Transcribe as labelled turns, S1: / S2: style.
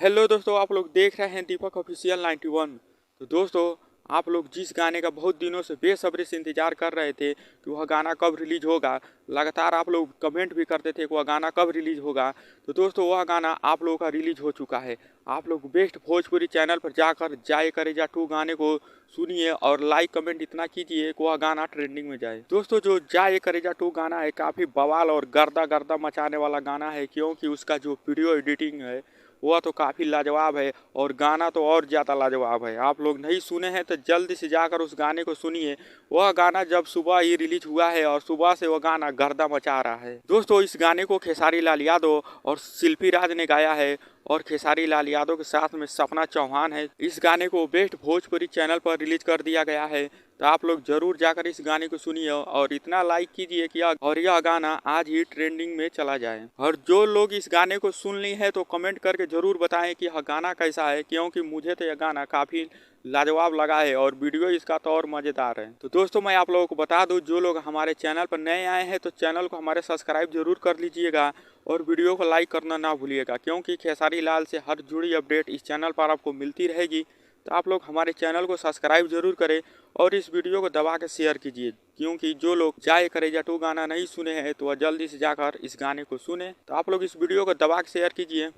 S1: Hello दोस्तों, आप लोग देख रहे हैं दीपक ऑफिशियल 91। तो दोस्तों, आप लोग जिस गाने का बहुत दिनों से बेसब्री से इंतजार कर रहे थे कि वह गाना कब रिलीज होगा, लगातार आप लोग कमेंट भी करते थे कि वह गाना कब रिलीज होगा। तो दोस्तों, वह गाना आप लोगों का रिलीज हो चुका है। आप लोग बेस्ट भोजपुरी चैनल पर जाकर जाए करेजा 2 गाने को सुनिए और लाइक कमेंट इतना कीजिए कि वह गाना ट्रेंडिंग में जाए। दोस्तों, जो जाए करेजा 2 गाना है काफ़ी बवाल और गर्दा गर्दा मचाने वाला गाना है, क्योंकि उसका जो वीडियो एडिटिंग है वह तो काफ़ी लाजवाब है और गाना तो और ज़्यादा लाजवाब है। आप लोग नहीं सुने हैं तो जल्दी से जाकर उस गाने को सुनिए। वह गाना जब सुबह ही रिलीज हुआ है और सुबह से वह गाना गर्दा मचा रहा है। दोस्तों, इस गाने को खेसारी लाल यादव और शिल्पी राज ने गाया है और खेसारी लाल यादव के साथ में सपना चौहान है। इस गाने को बेस्ट भोजपुरी चैनल पर रिलीज कर दिया गया है। तो आप लोग जरूर जाकर इस गाने को सुनिए और इतना लाइक कीजिए कि यह गाना आज ही ट्रेंडिंग में चला जाए। और जो लोग इस गाने को सुन ली है तो कमेंट करके जरूर बताएं कि यह गाना कैसा है, क्योंकि मुझे तो यह गाना काफ़ी लाजवाब लगा है और वीडियो इसका तो और मज़ेदार है। तो दोस्तों, मैं आप लोगों को बता दूं, जो लोग हमारे चैनल पर नए आए हैं तो चैनल को हमारे सब्सक्राइब जरूर कर लीजिएगा और वीडियो को लाइक करना ना भूलिएगा, क्योंकि खेसारी लाल से हर जुड़ी अपडेट इस चैनल पर आपको मिलती रहेगी। तो आप लोग हमारे चैनल को सब्सक्राइब जरूर करें और इस वीडियो को दबा के शेयर कीजिए, क्योंकि जो लोग जाए करेजा 2 गाना नहीं सुने हैं तो वह जल्दी से जाकर इस गाने को सुने। तो आप लोग इस वीडियो को दबा के शेयर कीजिए।